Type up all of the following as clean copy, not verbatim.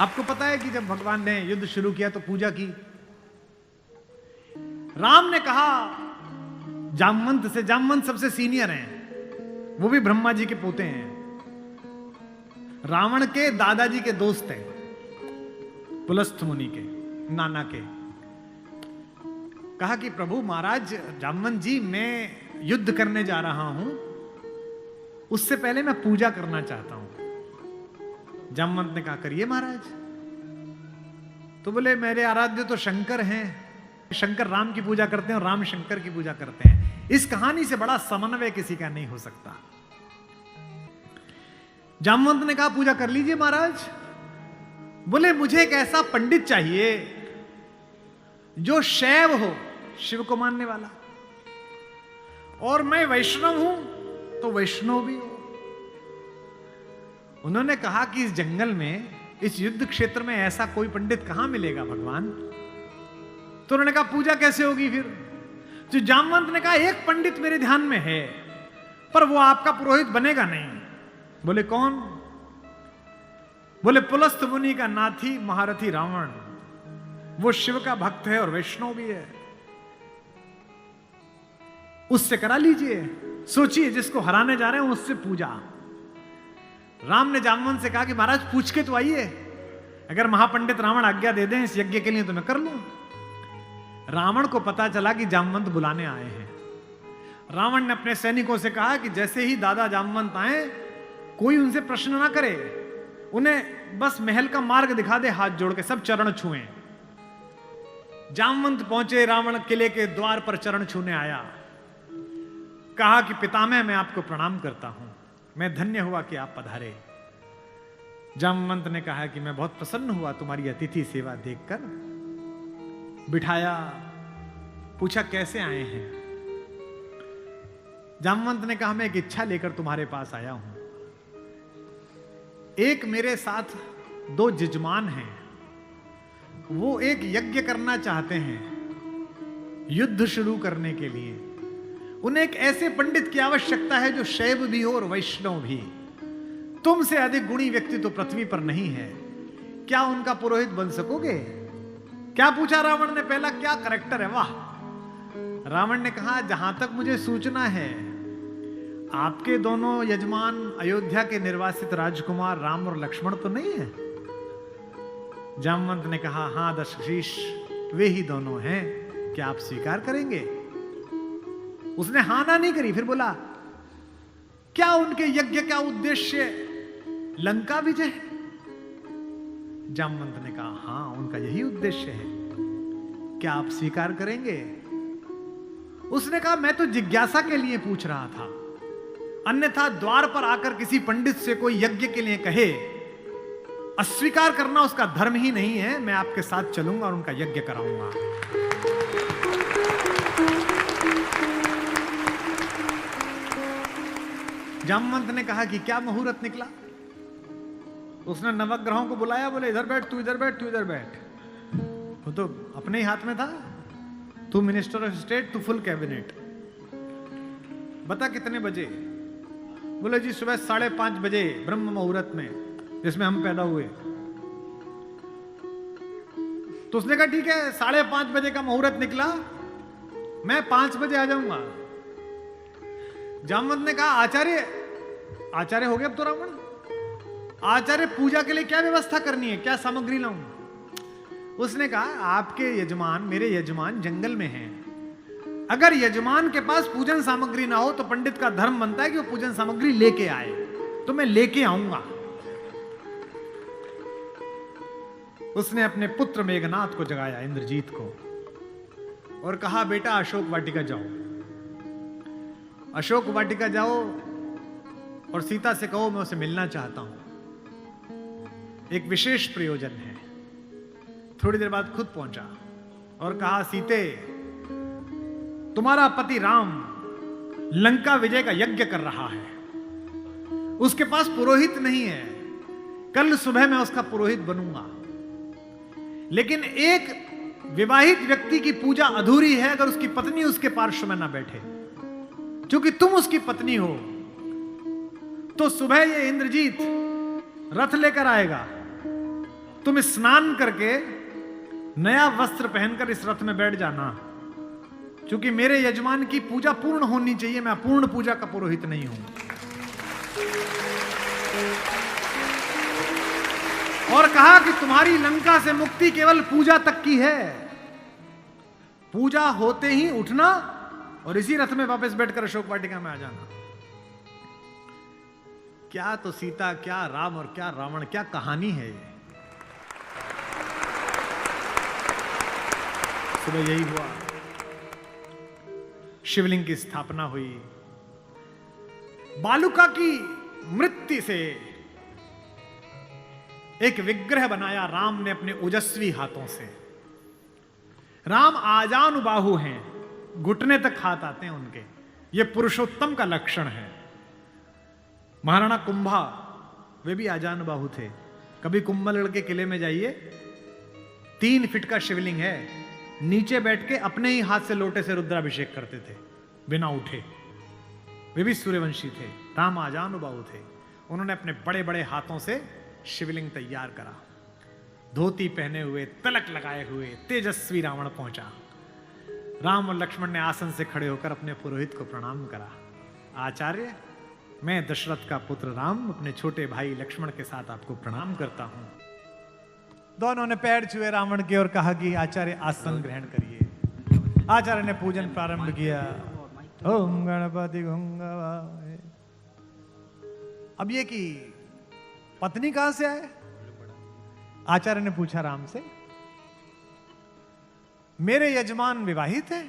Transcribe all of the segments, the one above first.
आपको पता है कि जब भगवान ने युद्ध शुरू किया तो पूजा की। राम ने कहा जामवंत से, जामवंत सबसे सीनियर हैं, वो भी ब्रह्मा जी के पोते हैं, रावण के दादाजी के दोस्त हैं, पुलस्त्य मुनि के नाना के। कहा कि प्रभु महाराज जामवंत जी, मैं युद्ध करने जा रहा हूं, उससे पहले मैं पूजा करना चाहता हूं। जामवंत ने कहा करिए महाराज। तो बोले मेरे आराध्य तो शंकर हैं, शंकर राम की पूजा करते हैं और राम शंकर की पूजा करते हैं, इस कहानी से बड़ा समन्वय किसी का नहीं हो सकता। जामवंत ने कहा पूजा कर लीजिए महाराज। बोले मुझे एक ऐसा पंडित चाहिए जो शैव हो, शिव को मानने वाला, और मैं वैष्णव हूं तो वैष्णव भी हो। उन्होंने कहा कि इस जंगल में, इस युद्ध क्षेत्र में ऐसा कोई पंडित कहां मिलेगा भगवान। तो उन्होंने कहा पूजा कैसे होगी फिर। जो जामवंत ने कहा एक पंडित मेरे ध्यान में है, पर वो आपका पुरोहित बनेगा नहीं। बोले कौन। बोले पुलस्त्य मुनि का नाथी महारथी रावण, वो शिव का भक्त है और वैष्णव भी है, उससे करा लीजिए। सोचिए जिसको हराने जा रहे हैं उससे पूजा। राम ने जामवंत से कहा कि महाराज पूछ के तो आइए, अगर महापंडित रावण आज्ञा दे दें इस यज्ञ के लिए तो मैं कर लूं। रावण को पता चला कि जामवंत बुलाने आए हैं। रावण ने अपने सैनिकों से कहा कि जैसे ही दादा जामवंत आए, कोई उनसे प्रश्न ना करे, उन्हें बस महल का मार्ग दिखा दे, हाथ जोड़ के सब चरण छुएं। जामवंत पहुंचे, रावण किले के द्वार पर चरण छूने आया, कहा कि पितामह मैं आपको प्रणाम करता हूं, मैं धन्य हुआ कि आप पधारे। जामवंत ने कहा कि मैं बहुत प्रसन्न हुआ तुम्हारी अतिथि सेवा देखकर। बिठाया, पूछा कैसे आए हैं। जामवंत ने कहा मैं एक इच्छा लेकर तुम्हारे पास आया हूं। एक मेरे साथ दो यजमान हैं, वो एक यज्ञ करना चाहते हैं युद्ध शुरू करने के लिए। उन्हें एक ऐसे पंडित की आवश्यकता है जो शैव भी हो और वैष्णव भी। तुमसे अधिक गुणी व्यक्ति तो पृथ्वी पर नहीं है, क्या उनका पुरोहित बन सकोगे। क्या पूछा रावण ने, पहला क्या करैक्टर है, वाह। रावण ने कहा जहां तक मुझे सूचना है आपके दोनों यजमान अयोध्या के निर्वासित राजकुमार राम और लक्ष्मण तो नहीं है। जामवंत ने कहा हां दशरथ, वे ही दोनों हैं, क्या आप स्वीकार करेंगे। उसने हां ना नहीं करी, फिर बोला क्या उनके यज्ञ का उद्देश्य लंका विजय। जामवंत ने कहा हां उनका यही उद्देश्य है, क्या आप स्वीकार करेंगे। उसने कहा मैं तो जिज्ञासा के लिए पूछ रहा था, अन्यथा द्वार पर आकर किसी पंडित से कोई यज्ञ के लिए कहे, अस्वीकार करना उसका धर्म ही नहीं है। मैं आपके साथ चलूंगा और उनका यज्ञ कराऊंगा। जामवंत ने कहा कि क्या मुहूर्त निकला। उसने नवग्रहों को बुलाया, बोले इधर बैठ, तू इधर बैठ, तू इधर बैठ। वो तो अपने ही हाथ में था, तू मिनिस्टर ऑफ स्टेट, तू फुल कैबिनेट। बता कितने बजे। बोले जी सुबह 5:30 बजे ब्रह्म मुहूर्त में, जिसमें हम पैदा हुए। तो उसने कहा ठीक है 5:30 बजे का मुहूर्त निकला, मैं 5 बजे आ जाऊंगा। जामवंत ने कहा आचार्य हो गया अब तो रावण। आचार्य पूजा के लिए क्या व्यवस्था करनी है, क्या सामग्री लाऊं। उसने कहा आपके यजमान, मेरे यजमान जंगल में हैं, अगर यजमान के पास पूजन सामग्री ना हो तो पंडित का धर्म बनता है कि वो पूजन सामग्री लेके आए, तो मैं लेके आऊंगा। उसने अपने पुत्र मेघनाथ को जगाया, इंद्रजीत को, और कहा बेटा अशोक वाटिका जाओ, अशोक वाटिका जाओ और सीता से कहो मैं उसे मिलना चाहता हूं, एक विशेष प्रयोजन है। थोड़ी देर बाद खुद पहुंचा और कहा सीते तुम्हारा पति राम लंका विजय का यज्ञ कर रहा है, उसके पास पुरोहित नहीं है, कल सुबह मैं उसका पुरोहित बनूंगा। लेकिन एक विवाहित व्यक्ति की पूजा अधूरी है अगर उसकी पत्नी उसके पार्श्व में ना बैठे। क्योंकि तुम उसकी पत्नी हो तो सुबह ये इंद्रजीत रथ लेकर आएगा, तुम स्नान करके नया वस्त्र पहनकर इस रथ में बैठ जाना, क्योंकि मेरे यजमान की पूजा पूर्ण होनी चाहिए, मैं अपूर्ण पूजा का पुरोहित नहीं हूं। और कहा कि तुम्हारी लंका से मुक्ति केवल पूजा तक की है, पूजा होते ही उठना और इसी रथ में वापस बैठकर अशोक वाटिका में आ जाना। क्या तो सीता, क्या राम और क्या रावण, क्या कहानी है ये। सुबह यही हुआ, शिवलिंग की स्थापना हुई, बालुका की मृत्यु से एक विग्रह बनाया राम ने अपने ओजस्वी हाथों से। राम आजानुबाहु हैं, घुटने तक हाथ आते हैं उनके, ये पुरुषोत्तम का लक्षण है। महाराणा कुंभा वे भी आजानुबाहु थे। कभी कुंभलगढ़ के किले में जाइए, 3 फीट का शिवलिंग है, नीचे बैठ के अपने ही हाथ से लोटे से रुद्राभिषेक करते थे बिना उठे। वे भी सूर्यवंशी थे। राम आजानुबाहु थे, उन्होंने अपने बड़े बड़े हाथों से शिवलिंग तैयार करा। धोती पहने हुए, तिलक लगाए हुए तेजस्वी रावण पहुंचा। राम और लक्ष्मण ने आसन से खड़े होकर अपने पुरोहित को प्रणाम करा। आचार्य, मैं दशरथ का पुत्र राम अपने छोटे भाई लक्ष्मण के साथ आपको प्रणाम करता हूं। दोनों ने पैर छुए रावण के और कहा कि आचार्य आसन ग्रहण करिए। आचार्य ने पूजन प्रारंभ किया। ओम गणपति गंगावाय। अब ये कि पत्नी कहां से आए? आचार्य ने पूछा राम से। मेरे यजमान विवाहित है?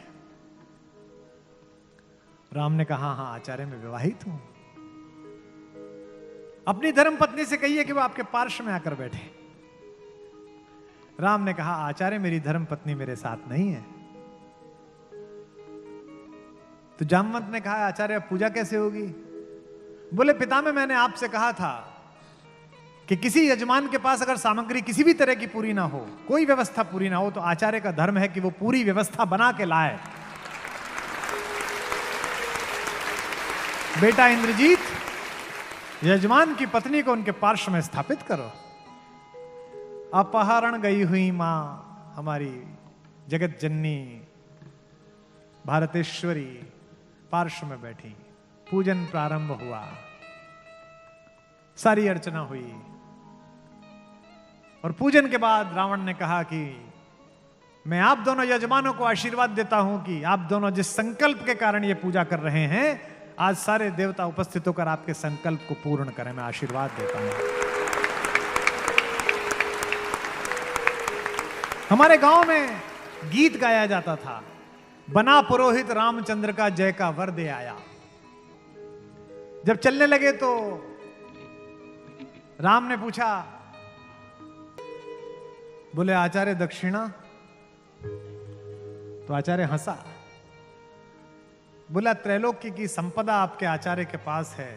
राम ने कहा हाँ आचार्य मैं विवाहित हूं। अपनी धर्म पत्नी से कहिए कि वो आपके पार्श्व में आकर बैठे। राम ने कहा आचार्य मेरी धर्म पत्नी मेरे साथ नहीं है। तो जामवंत ने कहा आचार्य अब पूजा कैसे होगी? बोले पितामह मैंने आपसे कहा था कि किसी यजमान के पास अगर सामग्री किसी भी तरह की पूरी ना हो, कोई व्यवस्था पूरी ना हो, तो आचार्य का धर्म है कि वो पूरी व्यवस्था बना के लाए। बेटा इंद्रजीत, यजमान की पत्नी को उनके पार्श्व में स्थापित करो। अपहरण गई हुई मां हमारी जगत जननी भारतेश्वरी पार्श्व में बैठी। पूजन प्रारंभ हुआ, सारी अर्चना हुई और पूजन के बाद रावण ने कहा कि मैं आप दोनों यजमानों को आशीर्वाद देता हूं कि आप दोनों जिस संकल्प के कारण ये पूजा कर रहे हैं, आज सारे देवता उपस्थित होकर आपके संकल्प को पूर्ण करें। मैं आशीर्वाद देता हूं। हमारे गांव में गीत गाया जाता था, बना पुरोहित रामचंद्र का जय का वर दे आया। जब चलने लगे तो राम ने पूछा, बोले आचार्य दक्षिणा? तो आचार्य हंसा। बोला त्रैलोक्य की संपदा आपके आचार्य के पास है,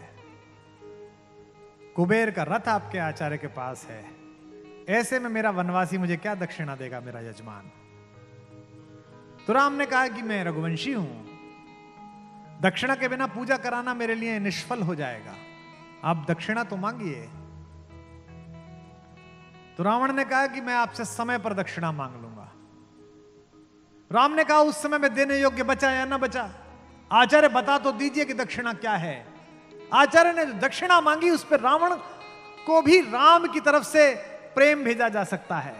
कुबेर का रथ आपके आचार्य के पास है, ऐसे में मेरा वनवासी मुझे क्या दक्षिणा देगा मेरा यजमान? तो राम ने कहा कि मैं रघुवंशी हूं, दक्षिणा के बिना पूजा कराना मेरे लिए निष्फल हो जाएगा, आप दक्षिणा तो मांगिए। तो रावण ने कहा कि मैं आपसे समय पर दक्षिणा मांग लूंगा। राम ने कहा उस समय में देने योग्य बचा या ना बचा? आचार्य बता तो दीजिए कि दक्षिणा क्या है। आचार्य ने जो दक्षिणा मांगी उस पर रावण को भी राम की तरफ से प्रेम भेजा जा सकता है।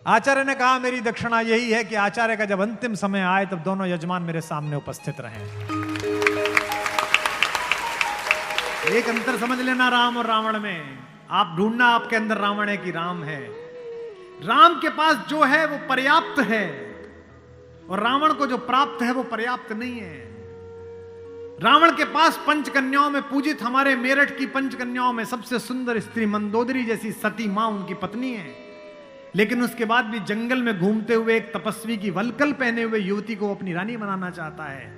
आचार्य ने कहा मेरी दक्षिणा यही है कि आचार्य का जब अंतिम समय आए तब दोनों यजमान मेरे सामने उपस्थित रहें। एक अंतर समझ लेना राम और रावण में। आप ढूंढना आपके अंदर रावण है कि राम है। राम के पास जो है वो पर्याप्त है और रावण को जो प्राप्त है वो पर्याप्त नहीं है। रावण के पास पंचकन्याओं में पूजित हमारे मेरठ की पंचकन्याओं में सबसे सुंदर स्त्री मंदोदरी जैसी सती मां उनकी पत्नी है, लेकिन उसके बाद भी जंगल में घूमते हुए एक तपस्वी की वलकल पहने हुए युवती को अपनी रानी बनाना चाहता है।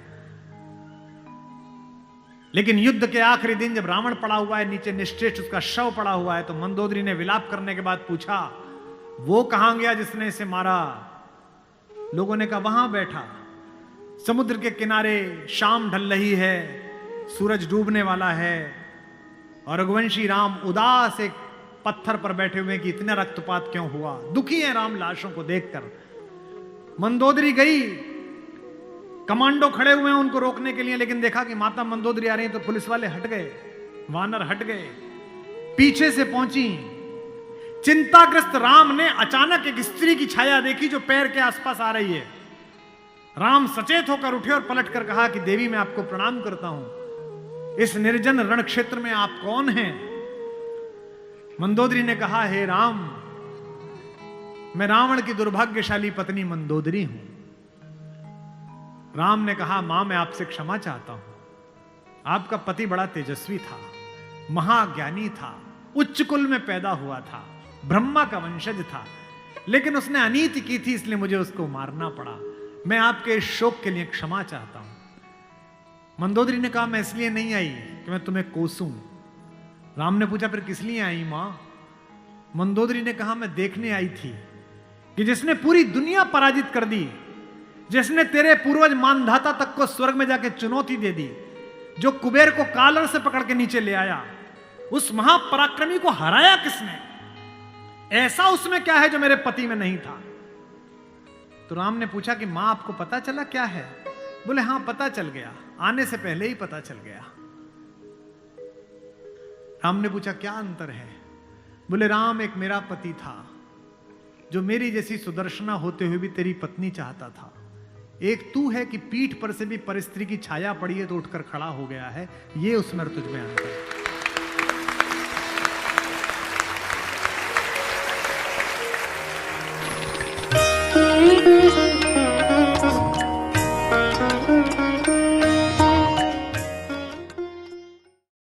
लेकिन युद्ध के आखिरी दिन जब रावण पड़ा हुआ है, नीचे निश्चेष्ट उसका शव पड़ा हुआ है, तो मंदोदरी ने विलाप करने के बाद पूछा वो कहां गया जिसने इसे मारा? लोगों ने कहा वहां बैठा। समुद्र के किनारे शाम ढल रही है, सूरज डूबने वाला है और रघुवंशी राम उदास एक पत्थर पर बैठे हुए कि इतना रक्तपात क्यों हुआ, दुखी है राम लाशों को देखकर। मंदोदरी गई, कमांडो खड़े हुए हैं उनको रोकने के लिए, लेकिन देखा कि माता मंदोदरी आ रही है तो पुलिस वाले हट गए, वानर हट गए, पीछे से पहुंची। चिंताग्रस्त राम ने अचानक एक स्त्री की छाया देखी जो पैर के आसपास आ रही है। राम सचेत होकर उठे और पलटकर कहा कि देवी मैं आपको प्रणाम करता हूं, इस निर्जन रण क्षेत्र में आप कौन हैं? मंदोदरी ने कहा, हे राम, मैं रावण की दुर्भाग्यशाली पत्नी मंदोदरी हूं। राम ने कहा, मां मैं आपसे क्षमा चाहता हूं, आपका पति बड़ा तेजस्वी था, महाज्ञानी था, उच्च कुल में पैदा हुआ था, ब्रह्मा का वंशज था, लेकिन उसने अनीति की थी इसलिए मुझे उसको मारना पड़ा। मैं आपके इस शोक के लिए क्षमा चाहता हूं। मंदोदरी ने कहा, मैं इसलिए नहीं आई कि मैं तुम्हें कोसूं। राम ने पूछा, फिर किस लिए आई मां? मंदोदरी ने कहा, मैं देखने आई थी कि जिसने पूरी दुनिया पराजित कर दी, जिसने तेरे पूर्वज मानधाता तक को स्वर्ग में जाके चुनौती दे दी, जो कुबेर को कालर से पकड़ के नीचे ले आया, उस महापराक्रमी को हराया किसने? ऐसा उसमें क्या है जो मेरे पति में नहीं था? तो राम ने पूछा कि मां आपको पता चला क्या है? बोले, हां पता चल गया, आने से पहले ही पता चल गया। राम ने पूछा, क्या अंतर है? बोले, राम एक मेरा पति था जो मेरी जैसी सुदर्शना होते हुए भी तेरी पत्नी चाहता था, एक तू है कि पीठ पर से भी परस्त्री की छाया पड़ी है तो उठकर खड़ा हो गया है, ये उसमें तुझ में अंतर है।